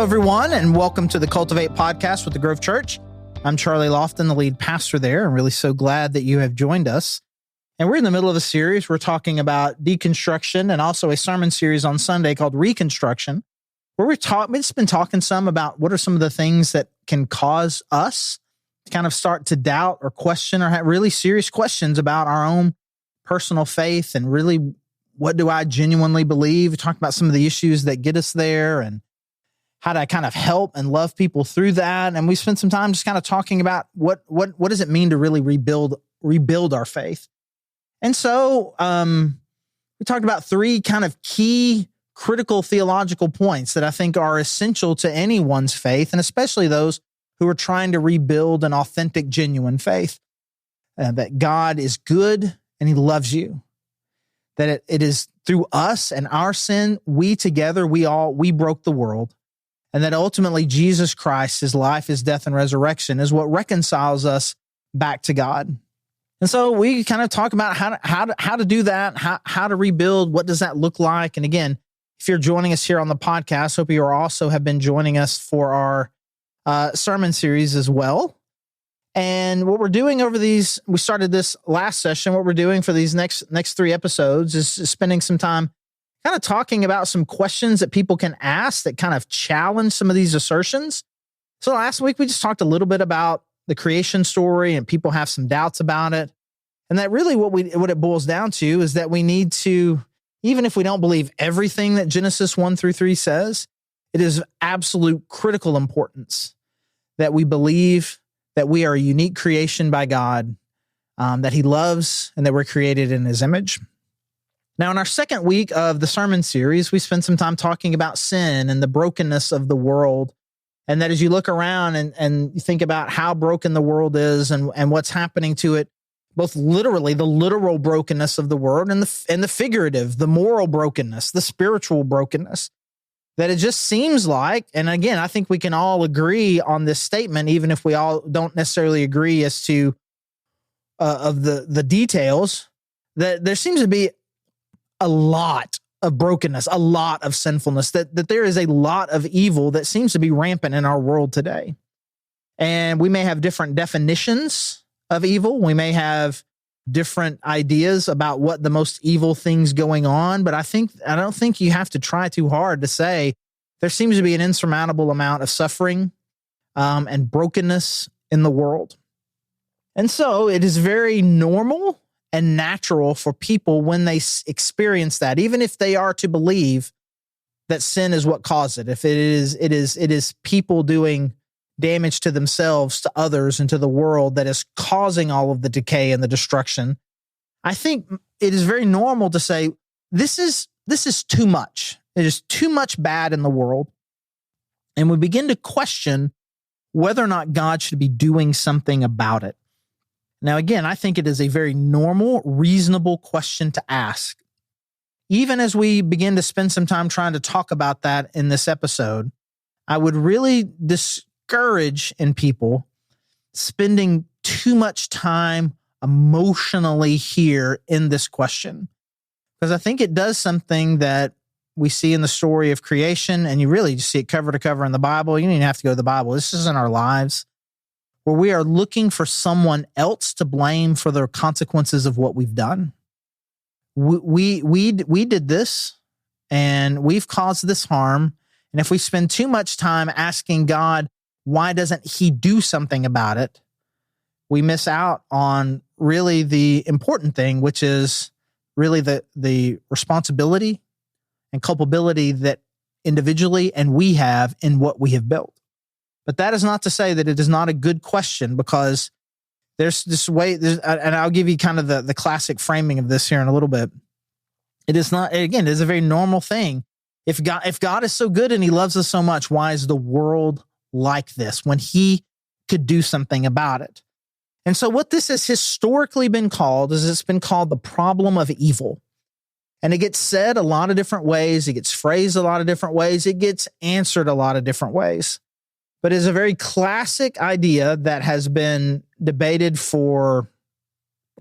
Hello, everyone, and welcome to the Cultivate podcast with the Grove Church. I'm Charlie Lofton, the lead pastor there. I'm really so glad that you have joined us. And we're in the middle of a series. We're talking about deconstruction and also a sermon series on Sunday called Reconstruction, where we've just been talking some about what are some of the things that can cause us to kind of start to doubt or question or have really serious questions about our own personal faith and really what do I genuinely believe. We talked about some of the issues that get us there and how to kind of help and love people through that. And we spent some time just kind of talking about what does it mean to really rebuild our faith. And so we talked about three kind of key critical theological points that I think are essential to anyone's faith, and especially those who are trying to rebuild an authentic, genuine faith. That God is good and he loves you. That it is through us and our sin, we together, we broke the world. And that ultimately Jesus Christ, his life, his death, and resurrection is what reconciles us back to God. And so we kind of talk about how to do that, how to rebuild, what does that look like? And again, if you're joining us here on the podcast, hope you also have been joining us for our sermon series as well. And what we're doing we started this last session, what we're doing for these next three episodes is spending some time kind of talking about some questions that people can ask that kind of challenge some of these assertions. So last week, we just talked a little bit about the creation story and people have some doubts about it. And that really what it boils down to is that we need to, even if we don't believe everything that Genesis 1-3 says, it is of absolute critical importance that we believe that we are a unique creation by God, that he loves and that we're created in his image. Now, in our second week of the sermon series, we spent some time talking about sin and the brokenness of the world. And that as you look around and you think about how broken the world is and what's happening to it, both literally the literal brokenness of the world and the figurative, the moral brokenness, the spiritual brokenness, that it just seems like, and again, I think we can all agree on this statement, even if we all don't necessarily agree as to of the details, that there seems to be a lot of brokenness, a lot of sinfulness, that there is a lot of evil that seems to be rampant in our world today. And we may have different definitions of evil. We may have different ideas about what the most evil things going on, but I don't think you have to try too hard to say there seems to be an insurmountable amount of suffering and brokenness in the world. And so it is very normal and natural for people when they experience that, even if they are to believe that sin is what caused it. If it is people doing damage to themselves, to others, and to the world that is causing all of the decay and the destruction. I think it is very normal to say, this is too much. It is too much bad in the world. And we begin to question whether or not God should be doing something about it. Now, again, I think it is a very normal, reasonable question to ask. Even as we begin to spend some time trying to talk about that in this episode, I would really discourage in people spending too much time emotionally here in this question. Because I think it does something that we see in the story of creation, and you really just see it cover to cover in the Bible. You don't even have to go to the Bible. This is in our lives, where we are looking for someone else to blame for the consequences of what we've done. We did this, and we've caused this harm. And if we spend too much time asking God, why doesn't he do something about it? We miss out on really the important thing, which is really the responsibility and culpability that individually and we have in what we have built. But that is not to say that it is not a good question, because there's this way, and I'll give you kind of the classic framing of this here in a little bit. It is not, again, it is a very normal thing. If God is so good and he loves us so much, why is the world like this when he could do something about it? And so what this has historically been called is it's been called the problem of evil. And it gets said a lot of different ways. It gets phrased a lot of different ways. It gets answered a lot of different ways. But it's a very classic idea that has been debated for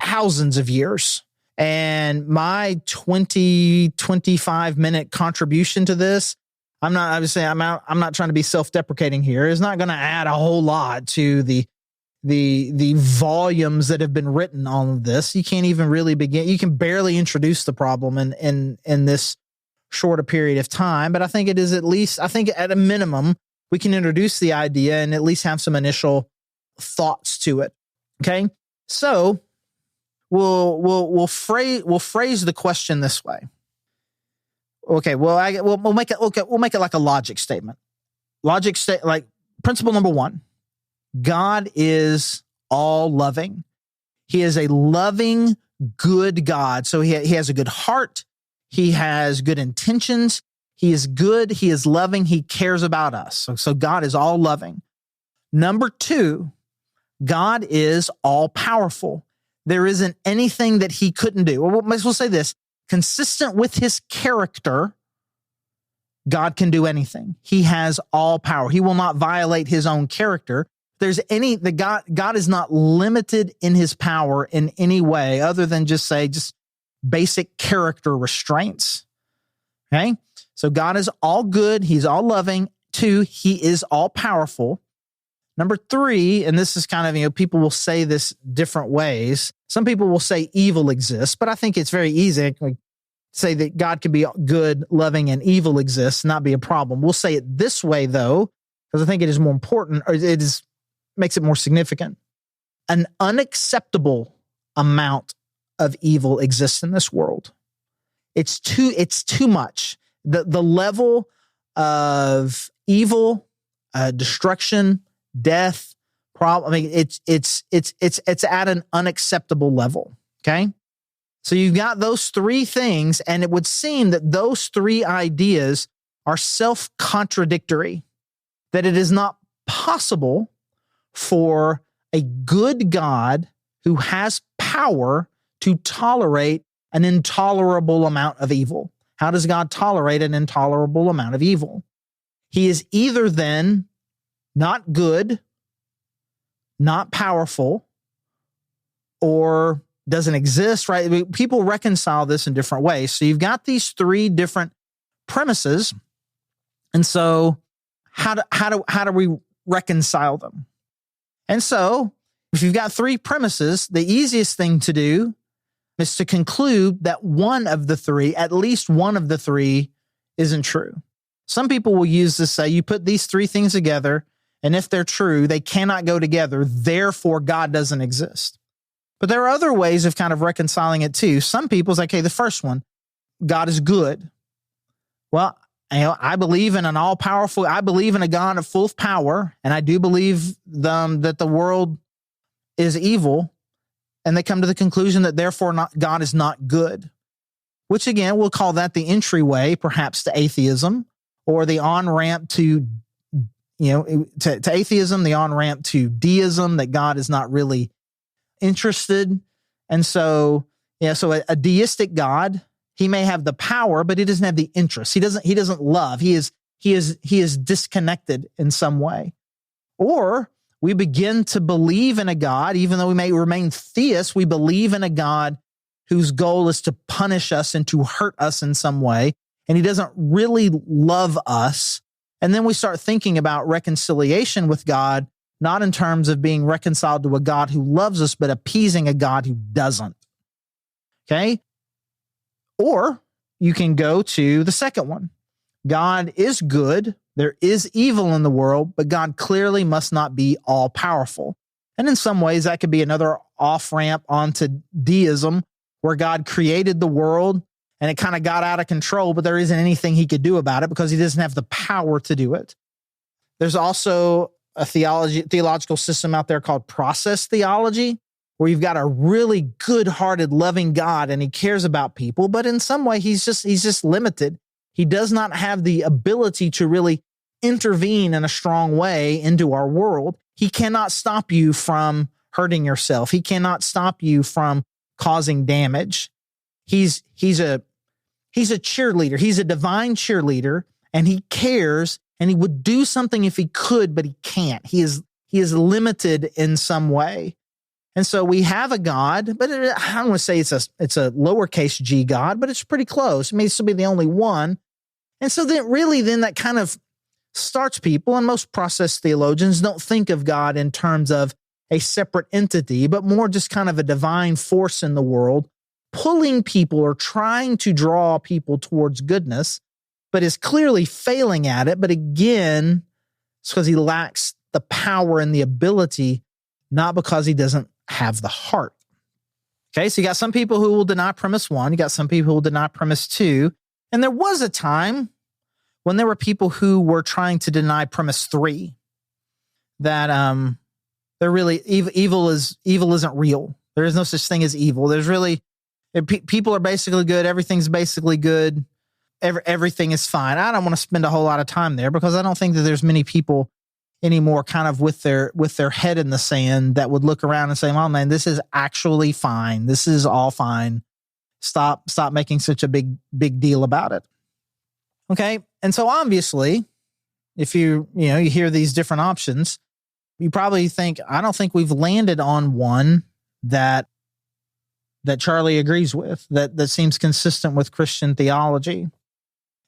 thousands of years. And my 25 minute contribution to this, I'm not trying to be self-deprecating here. It's not going to add a whole lot to the volumes that have been written on this. You can't even really begin. You can barely introduce the problem in this short a period of time. But I think it is I think at a minimum, we can introduce the idea and at least have some initial thoughts to it. Okay. So we'll phrase the question this way. Okay. Well, we'll make it like a logic statement. Like principle number one, God is all loving. He is a loving, good God. So he has a good heart. He has good intentions. He is good. He is loving. He cares about us. So God is all loving. Number two, God is all powerful. There isn't anything that he couldn't do. Well, we'll say this, consistent with his character, God can do anything. He has all power. He will not violate his own character. God is not limited in his power in any way other than just basic character restraints. Okay. So God is all good. He's all loving. Two, he is all powerful. Number three, and this is kind of, people will say this different ways. Some people will say evil exists, but I think it's very easy to say that God can be good, loving, and evil exists, not be a problem. We'll say it this way, though, because I think it is more important, or makes it more significant. An unacceptable amount of evil exists in this world. It's too much. The level of evil, destruction, death, problem. I mean, it's at an unacceptable level. Okay. So you've got those three things, and it would seem that those three ideas are self-contradictory, that it is not possible for a good God who has power to tolerate an intolerable amount of evil. How does God tolerate an intolerable amount of evil? He is either then not good, not powerful, or doesn't exist, right? People reconcile this in different ways. So you've got these three different premises. And so how do we reconcile them? And so if you've got three premises, the easiest thing to do is to conclude that one of the three, at least one of the three, isn't true. Some people will use this, say, you put these three things together, and if they're true, they cannot go together. Therefore, God doesn't exist. But there are other ways of kind of reconciling it too. Some people say, okay, the first one, God is good. Well, I believe in I believe in a God full of power, and I do believe that the world is evil, and they come to the conclusion that therefore God is not good, which again, we'll call that the entryway, perhaps to atheism, or the on-ramp to atheism, the on-ramp to deism, that God is not really interested. And so, so a deistic God, he may have the power, but he doesn't have the interest. He doesn't love. He is disconnected in some way. Or we begin to believe in a God, even though we may remain theists, we believe in a God whose goal is to punish us and to hurt us in some way. And he doesn't really love us. And then we start thinking about reconciliation with God, not in terms of being reconciled to a God who loves us, but appeasing a God who doesn't. Okay? Or you can go to the second one. God is good. There is evil in the world, but God clearly must not be all powerful. And in some ways, that could be another off-ramp onto deism, where God created the world and it kind of got out of control, but there isn't anything he could do about it because he doesn't have the power to do it. There's also a theological system out there called process theology, where you've got a really good-hearted, loving God, and he cares about people, but in some way he's just limited. He does not have the ability to really intervene in a strong way into our world. He cannot stop you from hurting yourself. He cannot stop you from causing damage. He's a cheerleader. He's a divine cheerleader, and he cares, and he would do something if he could, but he can't. He is limited in some way. And so we have a God, but I don't want to say it's a lowercase g God, but it's pretty close. It may still be the only one. And so then that kind of starts people, and most process theologians don't think of God in terms of a separate entity, but more just kind of a divine force in the world, pulling people or trying to draw people towards goodness, but is clearly failing at it. But again, it's because he lacks the power and the ability, not because he doesn't have the heart. Okay, so you got some people who will deny premise 1, you got some people who will deny premise 2, and there was a time when there were people who were trying to deny premise 3, that they're really evil isn't real. There is no such thing as evil. There's really people are basically good. Everything's basically good. Everything is fine. I don't want to spend a whole lot of time there because I don't think that there's many people anymore kind of with their head in the sand that would look around and say, "Oh man, this is actually fine. This is all fine. Stop making such a big deal about it." Okay. And so obviously, if you hear these different options, you probably think, I don't think we've landed on one that Charlie agrees with, that seems consistent with Christian theology.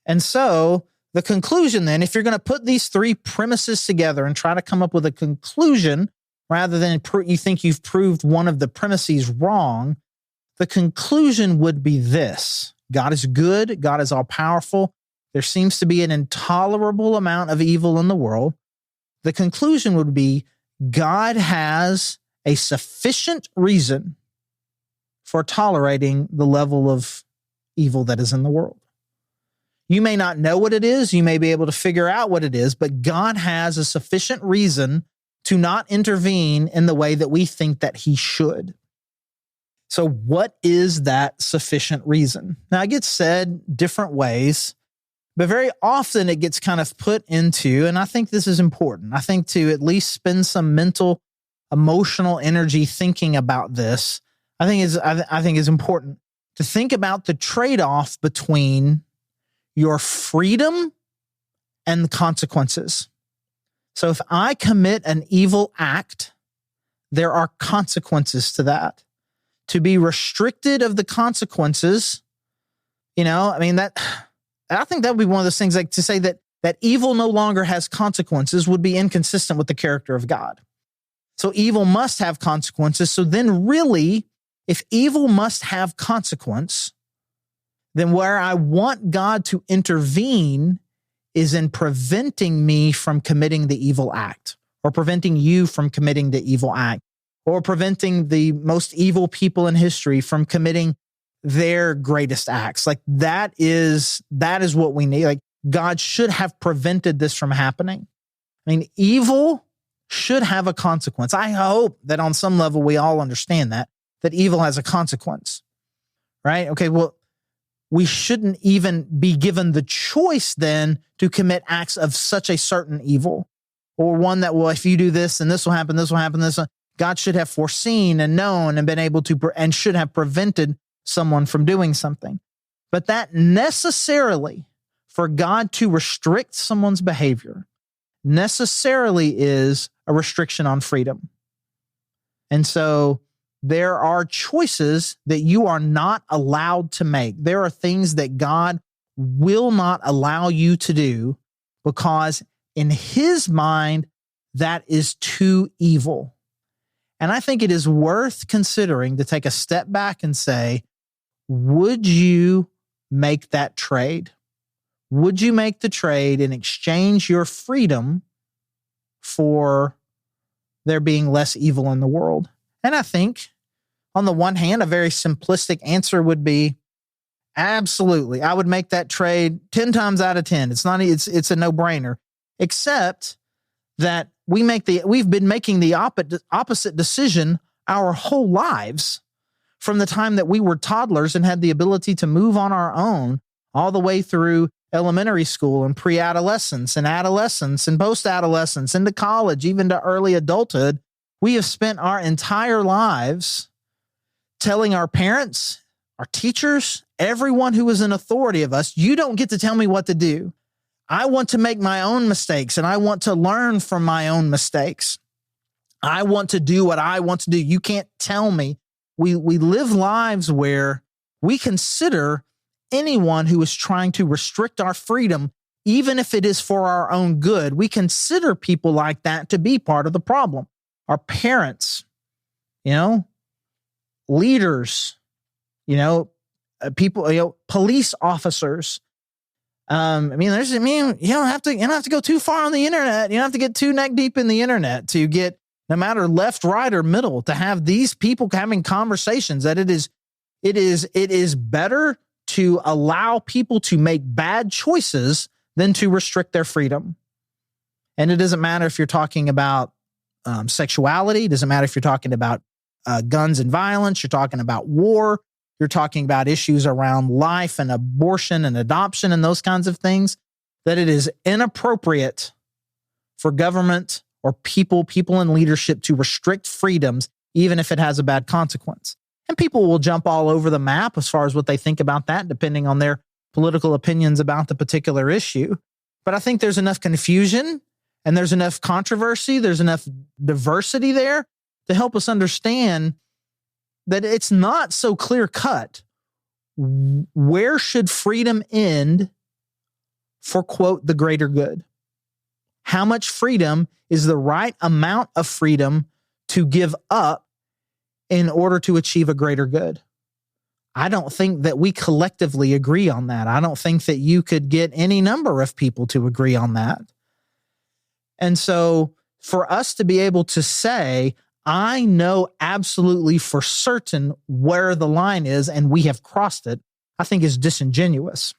And so the conclusion then, if you're going to put these 3 premises together and try to come up with a conclusion, rather than you think you've proved one of the premises wrong, the conclusion would be this: God is good. God is all powerful. There seems to be an intolerable amount of evil in the world. The conclusion would be God has a sufficient reason for tolerating the level of evil that is in the world. You may not know what it is. You may be able to figure out what it is, but God has a sufficient reason to not intervene in the way that we think that he should. So what is that sufficient reason? Now, it gets said different ways, but very often it gets kind of put into, and I think this is important, I think to at least spend some mental, emotional energy thinking about this, I think is important to think about the trade-off between your freedom and the consequences. So if I commit an evil act, there are consequences to that. To be restricted of the consequences, I think that would be one of those things, like to say that evil no longer has consequences would be inconsistent with the character of God. So evil must have consequences. So then really, if evil must have consequence, then where I want God to intervene is in preventing me from committing the evil act, or preventing you from committing the evil act, or preventing the most evil people in history from committing their greatest acts. Like that is what we need. Like God should have prevented this from happening. I mean, evil should have a consequence. I hope that on some level we all understand that evil has a consequence, right? Okay, well, we shouldn't even be given the choice then to commit acts of such a certain evil, or one that, well, if you do this, then this will happen, this will happen, this will. God should have foreseen and known and been able to, and should have prevented someone from doing something. But that necessarily, for God to restrict someone's behavior, necessarily is a restriction on freedom. And so there are choices that you are not allowed to make. There are things that God will not allow you to do because in his mind, that is too evil. And I think it is worth considering to take a step back and say, would you make that trade? Would you make the trade and exchange your freedom for there being less evil in the world? And I think, on the one hand, a very simplistic answer would be, absolutely. I would make that trade 10 times out of 10. It's a no-brainer, except that we've been making the opposite decision our whole lives, from the time that we were toddlers and had the ability to move on our own all the way through elementary school and pre-adolescence and adolescence and post-adolescence into college, even to early adulthood. We have spent our entire lives telling our parents, our teachers, everyone who is in authority of us, you don't get to tell me what to do. I want to make my own mistakes and I want to learn from my own mistakes. I want to do what I want to do. You can't tell me. We live lives where we consider anyone who is trying to restrict our freedom, even if it is for our own good, we consider people like that to be part of the problem. Our parents, leaders, people, police officers. You don't have to go too far on the internet. You don't have to get too neck deep in the internet to get, no matter left, right, or middle, to have these people having conversations that it is better to allow people to make bad choices than to restrict their freedom. And it doesn't matter if you're talking about sexuality. It doesn't matter if you're talking about guns and violence. You're talking about war. You're talking about issues around life and abortion and adoption and those kinds of things, that it is inappropriate for government or people in leadership to restrict freedoms, even if it has a bad consequence. And people will jump all over the map as far as what they think about that, depending on their political opinions about the particular issue. But I think there's enough confusion and there's enough controversy, there's enough diversity there to help us understand that it's not so clear cut. Where should freedom end for, quote, the greater good? How much freedom is the right amount of freedom to give up in order to achieve a greater good? I don't think that we collectively agree on that. I don't think that you could get any number of people to agree on that. And so for us to be able to say, I know absolutely for certain where the line is and we have crossed it, I think is disingenuous.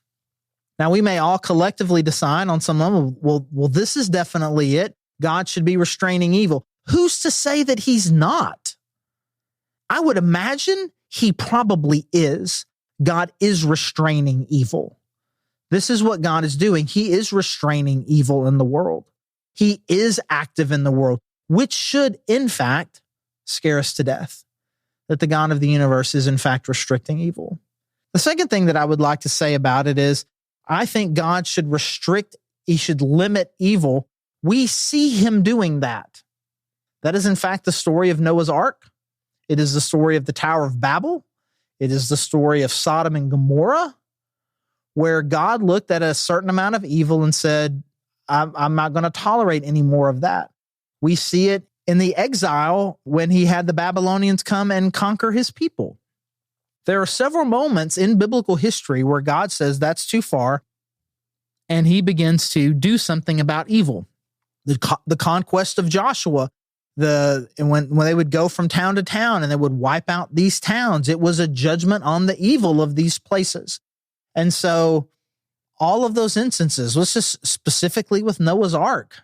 Now, we may all collectively decide on some level, well, this is definitely it. God should be restraining evil. Who's to say that he's not? I would imagine he probably is. God is restraining evil. This is what God is doing. He is restraining evil in the world. He is active in the world, which should, in fact, scare us to death, that the God of the universe is, in fact, restricting evil. The second thing that I would like to say about it is, I think God should he should limit evil. We see him doing that. That is, in fact, the story of Noah's Ark. It is the story of the Tower of Babel. It is the story of Sodom and Gomorrah, where God looked at a certain amount of evil and said, I'm not going to tolerate any more of that. We see it in the exile when he had the Babylonians come and conquer his people. There are several moments in biblical history where God says that's too far, and he begins to do something about evil. The conquest of Joshua, when they would go from town to town and they would wipe out these towns, it was a judgment on the evil of these places. And so all of those instances, let's just specifically with Noah's Ark,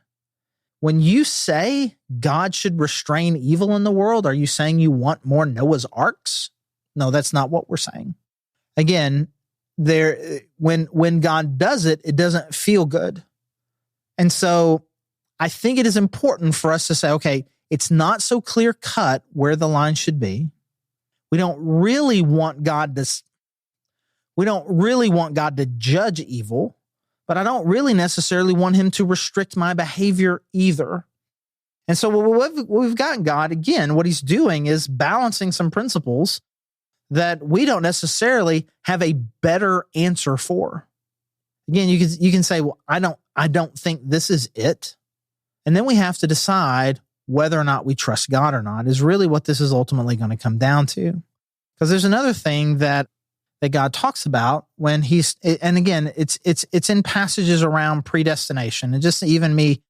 when you say God should restrain evil in the world, are you saying you want more Noah's Arks? No, that's not what we're saying. Again, when God does it, it doesn't feel good. And so I think it is important for us to say, okay, it's not so clear cut where the line should be. We don't really want God to judge evil, but I don't really necessarily want him to restrict my behavior either. And so what we've got God, again, what he's doing is balancing some principles that we don't necessarily have a better answer for. Again, you can say, well, I don't think this is it. And then we have to decide whether or not we trust God or not is really what this is ultimately going to come down to. Because there's another thing that God talks about when and again, it's in passages around predestination. And just even me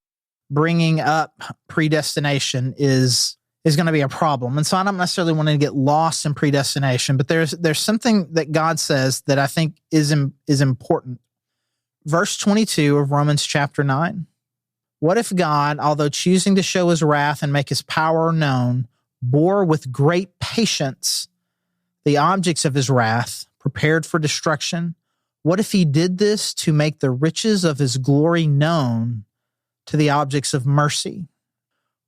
bringing up predestination is going to be a problem. And so I don't necessarily want to get lost in predestination, but there's something that God says that I think is important. Verse 22 of Romans chapter 9. What if God, although choosing to show his wrath and make his power known, bore with great patience the objects of his wrath, prepared for destruction? What if he did this to make the riches of his glory known to the objects of mercy?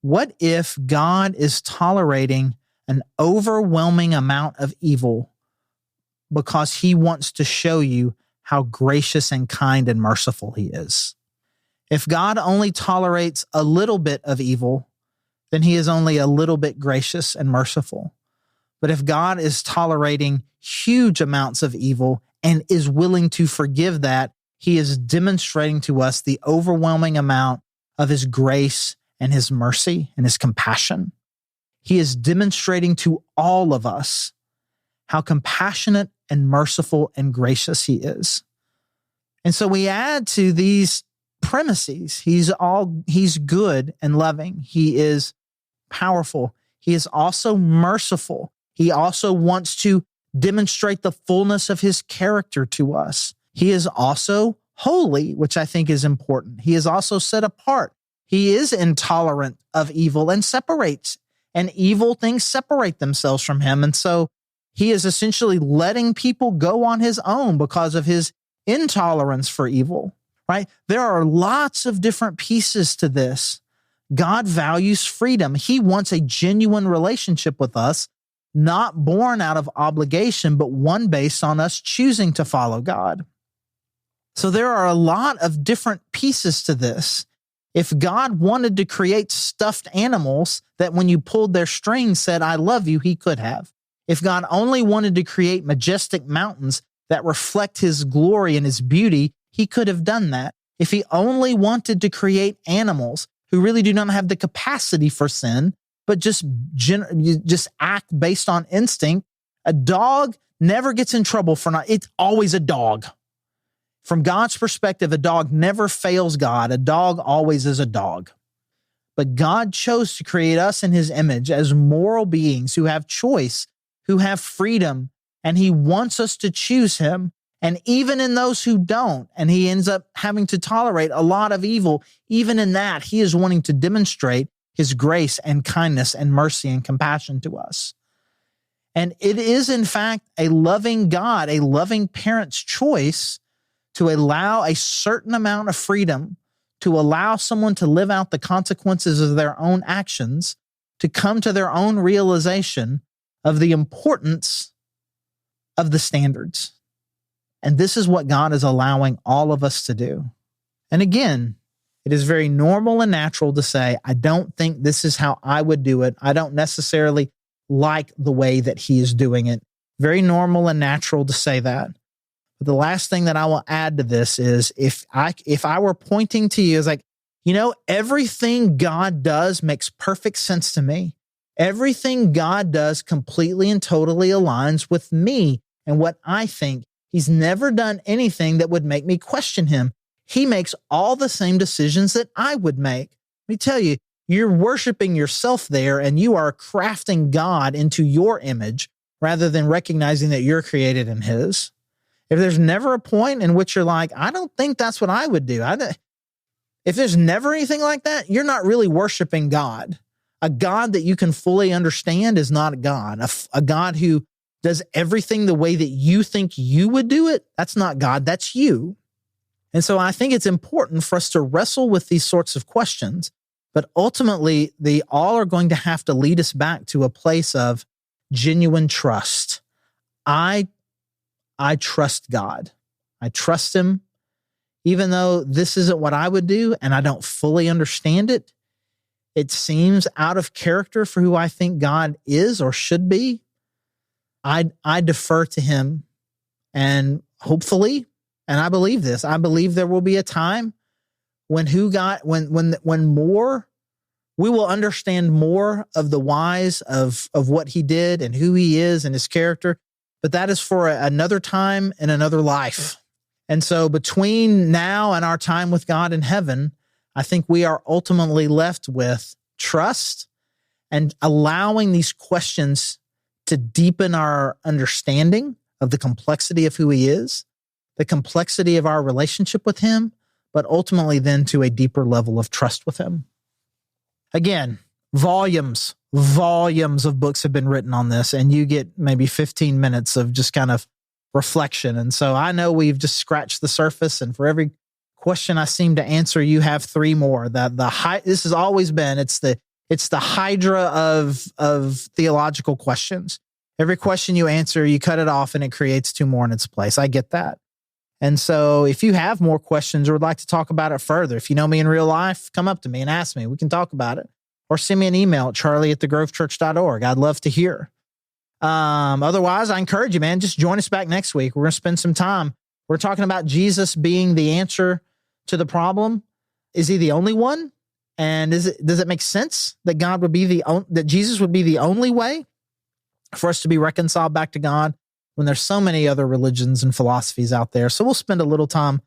What if God is tolerating an overwhelming amount of evil because he wants to show you how gracious and kind and merciful he is? If God only tolerates a little bit of evil, then he is only a little bit gracious and merciful. But if God is tolerating huge amounts of evil and is willing to forgive that, he is demonstrating to us the overwhelming amount of his grace and his mercy and his compassion. He is demonstrating to all of us how compassionate and merciful and gracious he is. And so we add to these premises, he's good and loving. He is powerful. He is also merciful. He also wants to demonstrate the fullness of his character to us. He is also holy, which I think is important. He is also set apart. He is intolerant of evil and separates, and evil things separate themselves from him. And so he is essentially letting people go on his own because of his intolerance for evil, right? There are lots of different pieces to this. God values freedom. He wants a genuine relationship with us, not born out of obligation, but one based on us choosing to follow God. So there are a lot of different pieces to this. If God wanted to create stuffed animals that when you pulled their strings said, "I love you," he could have. If God only wanted to create majestic mountains that reflect his glory and his beauty, he could have done that. If he only wanted to create animals who really do not have the capacity for sin, but just act based on instinct, a dog never gets in trouble it's always a dog. From God's perspective, a dog never fails God. A dog always is a dog. But God chose to create us in his image as moral beings who have choice, who have freedom, and he wants us to choose him. And even in those who don't, and he ends up having to tolerate a lot of evil, even in that, he is wanting to demonstrate his grace and kindness and mercy and compassion to us. And it is, in fact, a loving God, a loving parent's choice to allow a certain amount of freedom, to allow someone to live out the consequences of their own actions, to come to their own realization of the importance of the standards. And this is what God is allowing all of us to do. And again, it is very normal and natural to say, I don't think this is how I would do it. I don't necessarily like the way that he is doing it. Very normal and natural to say that. But the last thing that I will add to this is if I were pointing to you as like, everything God does makes perfect sense to me. Everything God does completely and totally aligns with me and what I think. He's never done anything that would make me question him. He makes all the same decisions that I would make. Let me tell you, you're worshiping yourself there and you are crafting God into your image rather than recognizing that you're created in his. If there's never a point in which you're like, I don't think that's what I would do. If there's never anything like that, you're not really worshiping God. A God that you can fully understand is not a God. A God who does everything the way that you think you would do it, that's not God, that's you. And so I think it's important for us to wrestle with these sorts of questions, but ultimately they all are going to have to lead us back to a place of genuine trust. I trust God. I trust him, even though this isn't what I would do and I don't fully understand it. It seems out of character for who I think God is or should be. I defer to him, and hopefully, and I believe this, I believe there will be a time when more, we will understand more of the whys of what he did and who he is and his character. But that is for another time and another life. And so between now and our time with God in heaven, I think we are ultimately left with trust and allowing these questions to deepen our understanding of the complexity of who he is, the complexity of our relationship with him, but ultimately then to a deeper level of trust with him. Again, volumes of books have been written on this, and you get maybe 15 minutes of just kind of reflection. And so I know we've just scratched the surface, and for every question I seem to answer, you have three more. This has always been, it's the hydra of theological questions. Every question you answer, you cut it off and it creates two more in its place. I get that. And so if you have more questions or would like to talk about it further, if you know me in real life, come up to me and ask me. We can talk about it. Or send me an email at charlie@thegrovechurch.org. I'd love to hear. Otherwise, I encourage you, man, just join us back next week. We're going to spend some time. We're talking about Jesus being the answer to the problem. Is he the only one? And does it make sense that that Jesus would be the only way for us to be reconciled back to God when there's so many other religions and philosophies out there? So we'll spend a little time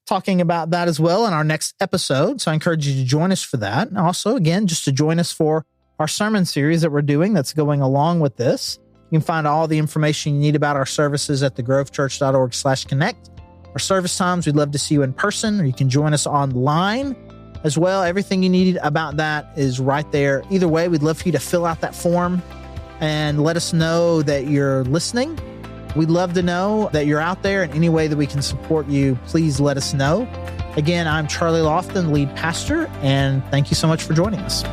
talking about that as well in our next episode. So I encourage you to join us for that. And also, again, just to join us for our sermon series that we're doing that's going along with this. You can find all the information you need about our services at thegrovechurch.org/connect. Our service times, we'd love to see you in person, or you can join us online as well. Everything you need about that is right there. Either way, we'd love for you to fill out that form and let us know that you're listening. We'd love to know that you're out there, and any way that we can support you, please let us know. Again, I'm Charlie Lofton, lead pastor, and thank you so much for joining us.